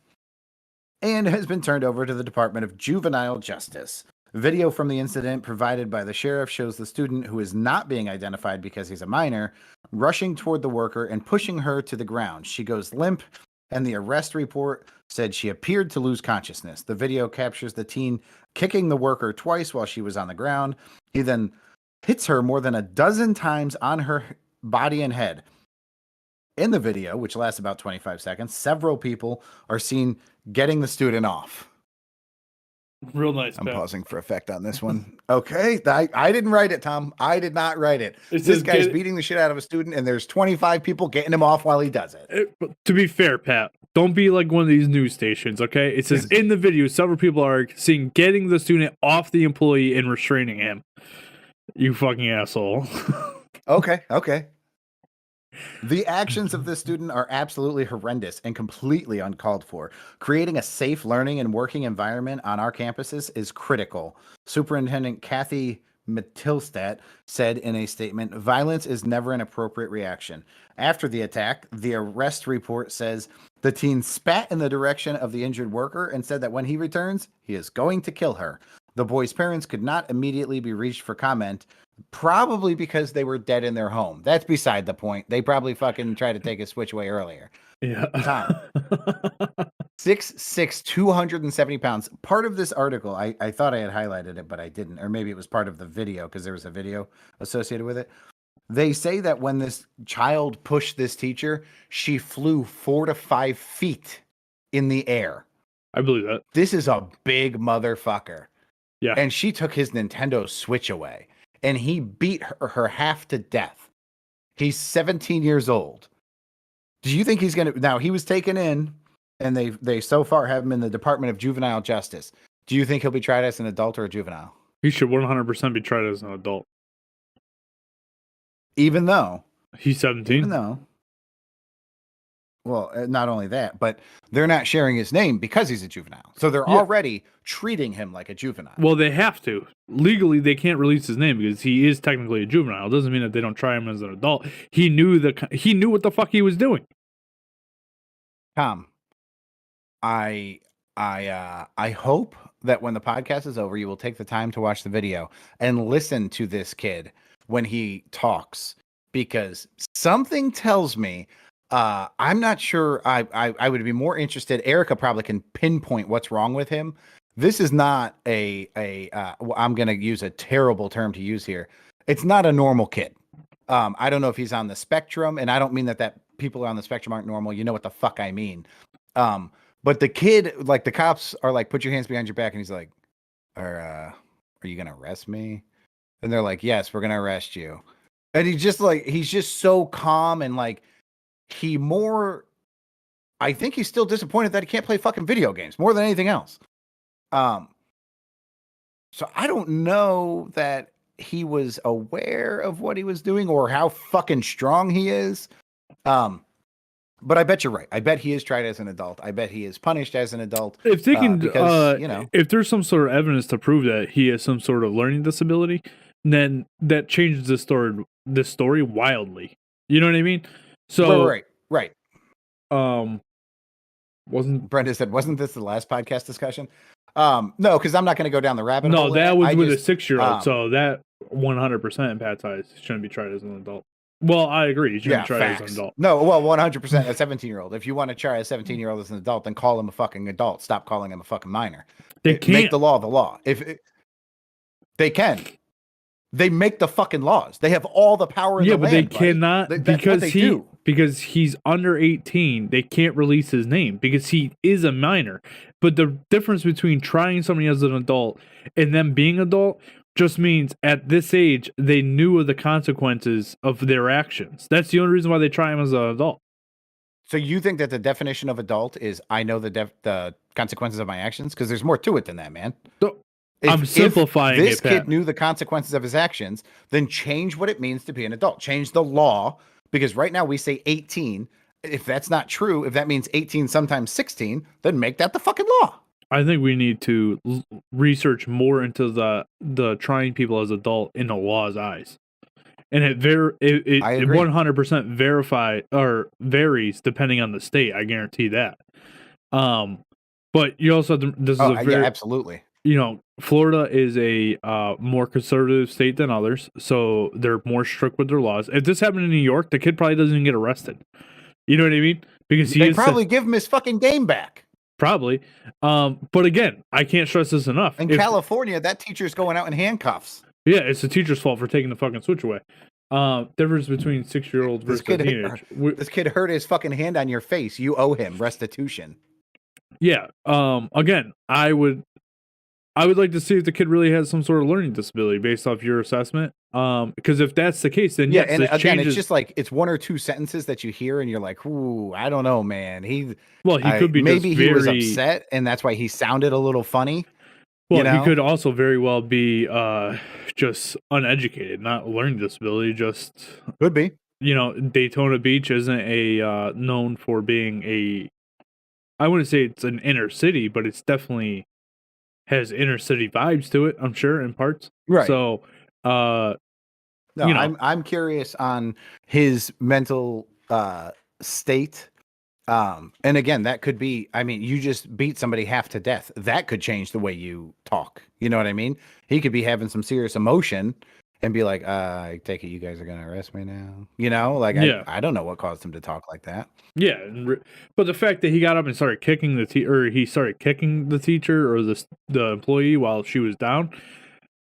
and has been turned over to the Department of Juvenile Justice. Video from the incident provided by the sheriff shows the student, who is not being identified because he's a minor, rushing toward the worker and pushing her to the ground. She goes limp, and the arrest report said she appeared to lose consciousness. The video captures the teen kicking the worker twice while she was on the ground. He then hits her more than a dozen times on her body and head. In the video, which lasts about 25 seconds, several people are seen getting the student off. Real nice. I'm pausing for effect on this one. Okay. I didn't write it, Tom. I did not write it. This guy's beating the shit out of a student, and there's 25 people getting him off while he does it. To be fair, Pat, don't be like one of these news stations, okay? It says in the video, several people are seen getting the student off the employee and restraining him. You fucking asshole. Okay. The actions of this student are absolutely horrendous and completely uncalled for. Creating a safe learning and working environment on our campuses is critical. Superintendent Kathy Matilstat said in a statement, "Violence is never an appropriate reaction." After the attack, the arrest report says the teen spat in the direction of the injured worker and said that when he returns, he is going to kill her. The boy's parents could not immediately be reached for comment, probably because they were dead in their home. That's beside the point. They probably fucking tried to take his Switch away earlier. Yeah. Tom. 6'6", 270 pounds. Part of this article, I thought I had highlighted it, but I didn't. Or maybe it was part of the video because there was a video associated with it. They say that when this child pushed this teacher, she flew 4 to 5 feet in the air. I believe that. This is a big motherfucker. Yeah. And she took his Nintendo Switch away. And he beat her half to death. He's 17 years old. Do you think he's going to... Now, he was taken in, and they so far have him in the Department of Juvenile Justice. Do you think he'll be tried as an adult or a juvenile? He should 100% be tried as an adult. even though he's 17. Well, not only that, but they're not sharing his name because he's a juvenile. So they're Yeah. already treating him like a juvenile. Well, they have to. Legally, they can't release his name because he is technically a juvenile. It doesn't mean that they don't try him as an adult. He knew what the fuck he was doing. Tom, I hope that when the podcast is over, you will take the time to watch the video and listen to this kid when he talks, because something tells me, I'm not sure. I would be more interested. Erica probably can pinpoint what's wrong with him. This is not I'm going to use a terrible term to use here. It's not a normal kid. I don't know if he's on the spectrum, and I don't mean that people on the spectrum aren't normal. You know what the fuck I mean. But the kid, like, the cops are like, put your hands behind your back. And he's like, are you going to arrest me? And they're like, yes, we're going to arrest you. And he's just so calm. And like, I think he's still disappointed that he can't play fucking video games more than anything else. So I don't know that he was aware of what he was doing or how fucking strong he is. But I bet you're right. I bet he is tried as an adult. I bet he is punished as an adult. If they can, because, if there's some sort of evidence to prove that he has some sort of learning disability, then that changes the story wildly. You know what I mean? So right. Wasn't Brenda said, wasn't this the last podcast discussion? No, because I'm not going to go down the rabbit hole. No, that was with a 6-year-old. So that 100% in Pat's eyes shouldn't be tried as an adult. Well, I agree. You shouldn't try it as an adult. No, well, 100% a 17-year-old. If you want to try a 17-year-old as an adult, then call him a fucking adult. Stop calling him a fucking minor. They can't make the law. They can. They make the fucking laws. They have all the power in the land. Yeah, but they cannot because he's under 18. They can't release his name because he is a minor. But the difference between trying somebody as an adult and them being adult just means at this age they knew of the consequences of their actions. That's the only reason why they try him as an adult. So you think that the definition of adult is I know the consequences of my actions? Because there's more to it than that, man. So, I'm simplifying it. If this kid knew the consequences of his actions, then change what it means to be an adult. Change the law, because right now we say 18. If that's not true, if that means 18, sometimes 16, then make that the fucking law. I think we need to research more into the trying people as adult in the law's eyes, and it 100% verify or varies depending on the state. I guarantee that. But you also absolutely. Florida is a more conservative state than others, so they're more strict with their laws. If this happened in New York, the kid probably doesn't even get arrested. You know what I mean? Because they probably give him his fucking game back. Probably. But again, I can't stress this enough. In California, that teacher's going out in handcuffs. Yeah, it's the teacher's fault for taking the fucking switch away. Difference between 6-year-old versus a teenager. This kid hurt his fucking hand on your face. You owe him restitution. Yeah. Again, I would like to see if the kid really has some sort of learning disability based off your assessment. Because if that's the case, then yes, and again, it's just like it's one or two sentences that you hear, and you're like, "Ooh, I don't know, man." He could be maybe he was upset, and that's why he sounded a little funny. Well, he could also very well be just uneducated, not a learning disability. Just could be. Daytona Beach isn't a known for being I wouldn't say it's an inner city, but it's definitely has inner city vibes to it. I'm sure in parts. Right. So. I'm curious on his mental state. And again, that could be, you just beat somebody half to death. That could change the way you talk. You know what I mean? He could be having some serious emotion and be like, I take it you guys are going to arrest me now. I don't know what caused him to talk like that. Yeah. But the fact that he got up and started kicking he started kicking the teacher or the employee while she was down,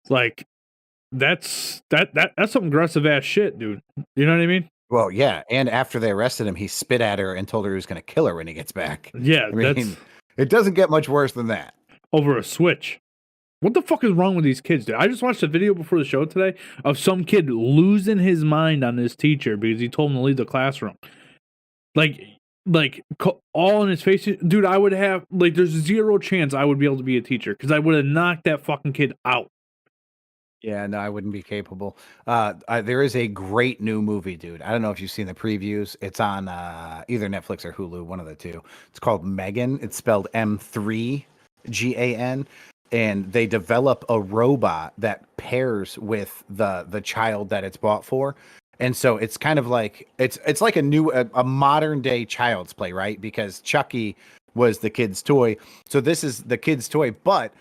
like, that's some aggressive ass shit, dude. You know what I mean? Well, yeah. And after they arrested him, he spit at her and told her he was going to kill her when he gets back. Yeah. It doesn't get much worse than that. Over a switch. What the fuck is wrong with these kids, dude? I just watched a video before the show today of some kid losing his mind on his teacher because he told him to leave the classroom. Like all in his face. Dude, I would have, there's zero chance I would be able to be a teacher because I would have knocked that fucking kid out. Yeah, no, I wouldn't be capable. There is a great new movie, dude. I don't know if you've seen the previews. It's on either Netflix or Hulu, one of the two. It's called Megan. It's spelled M3GAN, and they develop a robot that pairs with the child that it's bought for. And so it's kind of like it's like a modern day Child's Play, right? Because Chucky was the kid's toy. So this is the kid's toy, but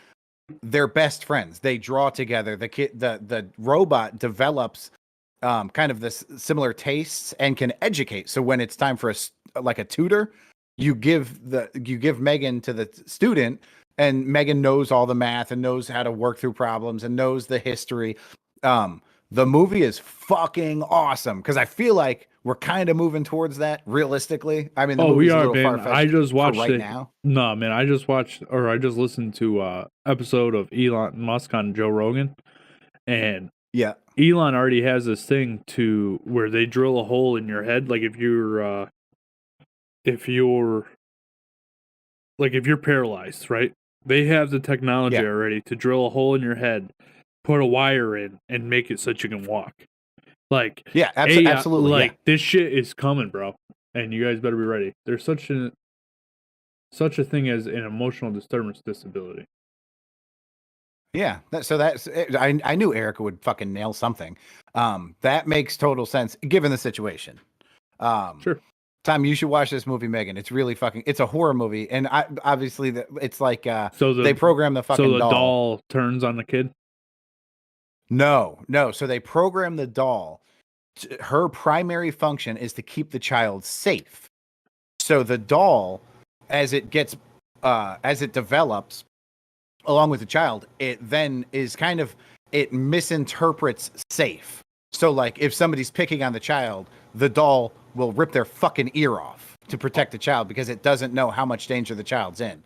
they're best friends. They draw together. The robot develops kind of this similar tastes and can educate. So when it's time for like a tutor, you give Megan to the student, and Megan knows all the math and knows how to work through problems and knows the history. The movie is fucking awesome because I feel like we're kind of moving towards that realistically. I mean, the Oh, we movie's a are, little man. far-fetched I just for watched right it. now. No, man, I just listened to episode of Elon Musk on Joe Rogan, and Yeah. Elon already has this thing to where they drill a hole in your head. Like if you're paralyzed, right? They have the technology Yeah. already to drill a hole in your head, put a wire in, and make it so that you can walk. Like Yeah, AI, absolutely. like Yeah. this shit is coming, bro, and you guys better be ready. There's such a thing as an emotional disturbance disability. Yeah, I knew Erica would fucking nail something. That makes total sense given the situation. Sure. Tom, you should watch this movie, Megan. It's really fucking. It's a horror movie, and obviously it's like they program the fucking doll turns on the kid. No. So they program the doll. Her primary function is to keep the child safe. So the doll, as it develops, along with the child, it then is kind of, it misinterprets safe. So like if somebody's picking on the child, the doll will rip their fucking ear off to protect the child because it doesn't know how much danger the child's in.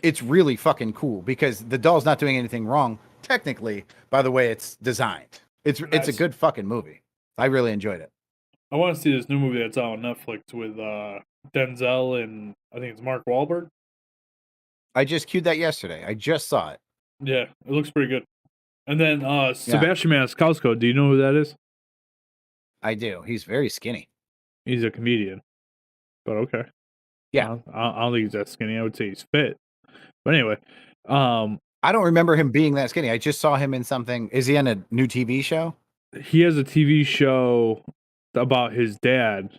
It's really fucking cool because the doll's not doing anything wrong technically by the way it's designed. It's a good fucking movie. I really enjoyed it. I want to see this new movie that's out on Netflix with Denzel and I think it's Mark Wahlberg. I just queued that yesterday. I just saw it. Yeah, it looks pretty good. And then Sebastian Maniscalco, do you know who that is? I do. He's very skinny. He's a comedian. But okay. Yeah. I don't think he's that skinny. I would say he's fit. But anyway, I don't remember him being that skinny. I just saw him in something. Is he on a new TV show? He has a TV show about his dad.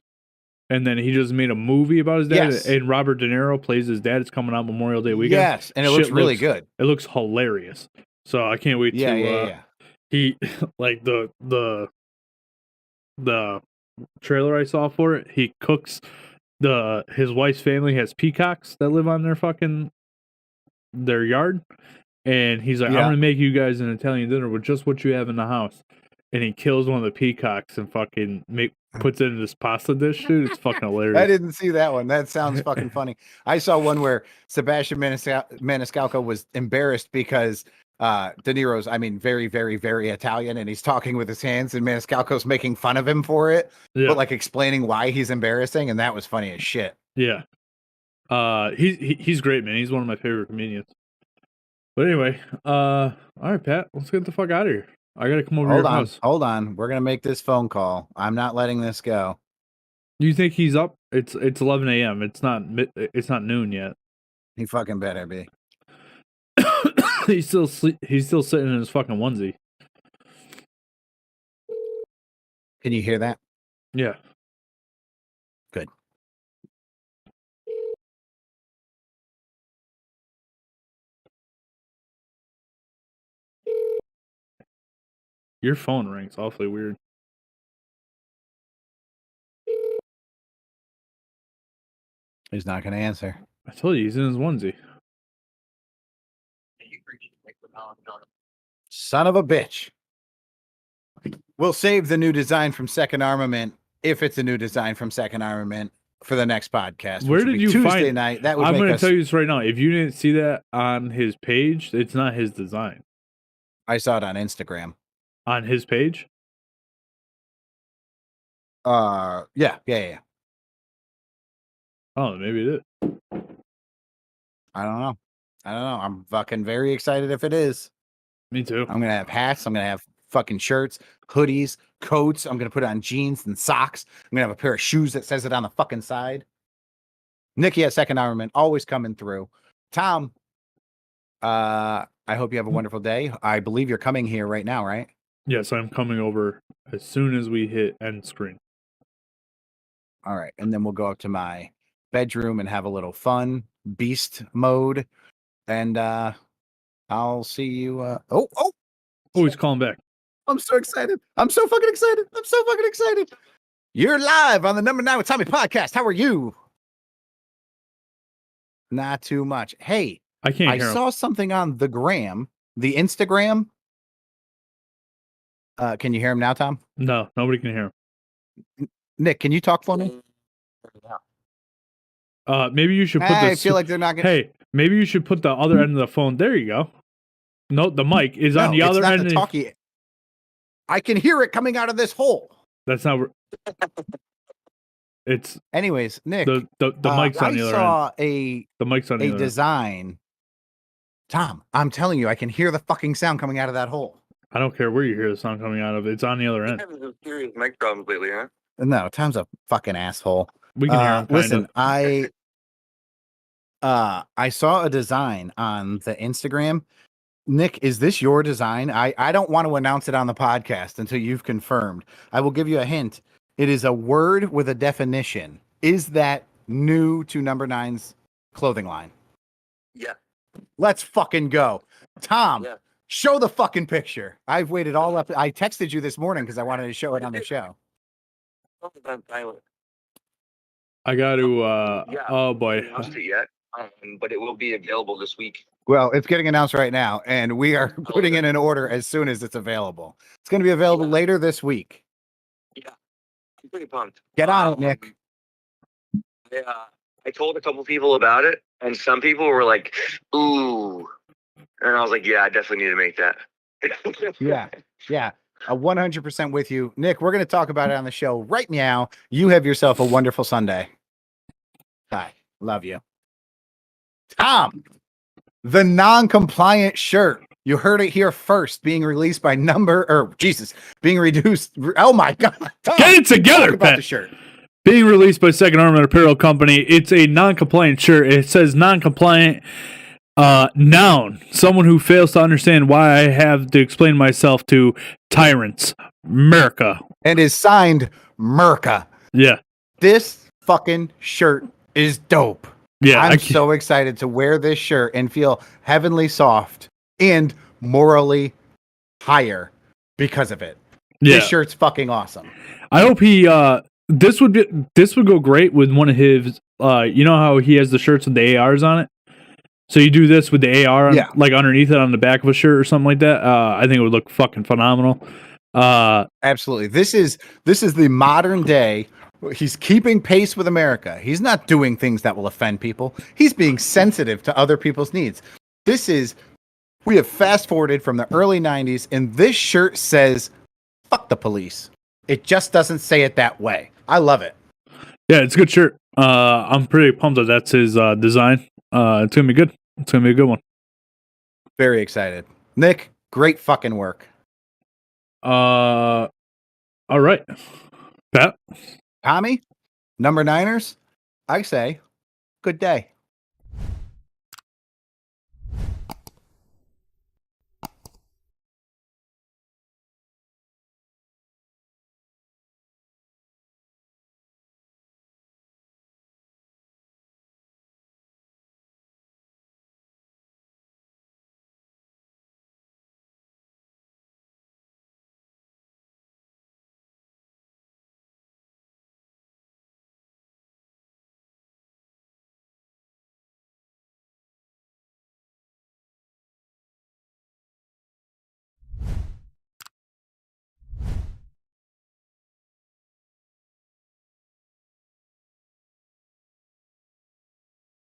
And then he just made a movie about his dad, and Robert De Niro plays his dad. It's coming out Memorial Day weekend. Yes, and it looks really good. It looks hilarious. So I can't wait to. Yeah. He like the trailer I saw for it. He cooks his wife's family has peacocks that live on their yard, and he's like, I'm gonna make you guys an Italian dinner with just what you have in the house. And he kills one of the peacocks and fucking puts it in this pasta dish, dude. It's fucking hilarious. I didn't see that one. That sounds fucking funny. I saw one where Sebastian Maniscalco was embarrassed because De Niro's, very, very, very Italian, and he's talking with his hands, and Maniscalco's making fun of him for it, but like explaining why he's embarrassing, and that was funny as shit. Yeah. He's great, man. He's one of my favorite comedians. But anyway, all right, Pat, let's get the fuck out of here. I gotta come over to your house. Hold on. We're gonna make this phone call. I'm not letting this go. You think he's up? It's 11 a.m. It's not noon yet. He fucking better be. He's still sitting in his fucking onesie. Can you hear that? Yeah. Good. Your phone rings awfully weird. He's not going to answer. I told you, he's in his onesie. Son of a bitch. We'll save the new design from Second Armament, if it's a new design from Second Armament, for the next podcast. Where did you Tuesday find night? That would I'm going to tell you this right right now. If you didn't see that on his page, it's not his design. I saw it on Instagram. On his page? Yeah. Oh, maybe it is. I don't know. I'm fucking very excited if it is. Me too. I'm gonna have hats. I'm gonna have fucking shirts, hoodies, coats. I'm gonna put on jeans and socks. I'm gonna have a pair of shoes that says it on the fucking side. Nikki at Second Armament, always coming through. Tom, I hope you have a wonderful day. I believe you're coming here right now, right? Yes, I'm coming over as soon as we hit end screen. All right, and then we'll go up to my bedroom and have a little fun, beast mode, and I'll see you. Oh, He's calling back. I'm so excited! I'm so fucking excited! You're live on the Number 9 with Tommy podcast. How are you? Not too much. Hey, I can't hear him. saw something on the Instagram. Can you hear him now, Tom? No, nobody can hear him. Nick, can you talk for me? Maybe you should put I feel like they're not gonna. Hey, maybe you should put the other end of the phone. There you go. No, the mic is on the other end. The talkie. I can hear it coming out of this hole. That's not. It's. Anyways, Nick. The mic's on the other end. I saw the mic's on the other design. End. Tom, I'm telling you, I can hear the fucking sound coming out of that hole. I don't care where you hear the sound coming out of. It's on the other end. Having some serious mic problems lately, huh? No, Tom's a fucking asshole. We can hear him. Listen, I saw a design on the Instagram. Nick, is this your design? I don't want to announce it on the podcast until you've confirmed. I will give you a hint. It is a word with a definition. Is that new to Number 9's clothing line? Yeah. Let's fucking go. Tom, Yeah. Show the fucking picture. I've waited all up. I texted you this morning because I wanted to show it on the show. I got to. Yeah. Oh boy. I haven't announced it yet, but it will be available this week. Well, it's getting announced right now, and we are putting in an order as soon as it's available. It's going to be available later this week. Yeah, I'm pretty pumped. Get on it, Nick. I told a couple people about it, and some people were like, "Ooh," and I was like, "Yeah, I definitely need to make that." Yeah. 100% with you. Nick, we're going to talk about it on the show right now. You have yourself a wonderful Sunday. Bye. Love you. Tom, the non-compliant shirt. You heard it here first, being released by being reduced. Oh my God. Tom, get it together, about the shirt. Being released by Second Armament Apparel Company. It's a non-compliant shirt. It says non-compliant. Noun, someone who fails to understand why I have to explain myself to tyrants. America. And is signed Merca. Yeah. This fucking shirt is dope. Yeah. I'm so excited to wear this shirt and feel heavenly soft and morally higher because of it. Yeah. This shirt's fucking awesome. I hope he this would go great with one of his you know how he has the shirts with the ARs on it? So you do this with the AR, like underneath it on the back of a shirt or something like that. I think it would look fucking phenomenal. Absolutely. This is the modern day. He's keeping pace with America. He's not doing things that will offend people. He's being sensitive to other people's needs. We have fast forwarded from the early 90s, and this shirt says, "Fuck the police." It just doesn't say it that way. I love it. Yeah, it's a good shirt. I'm pretty pumped that that's his design. It's gonna be good. It's gonna be a good one. Very excited. Nick, great fucking work. All right. Pat? Tommy, Number 9ers, I say, good day.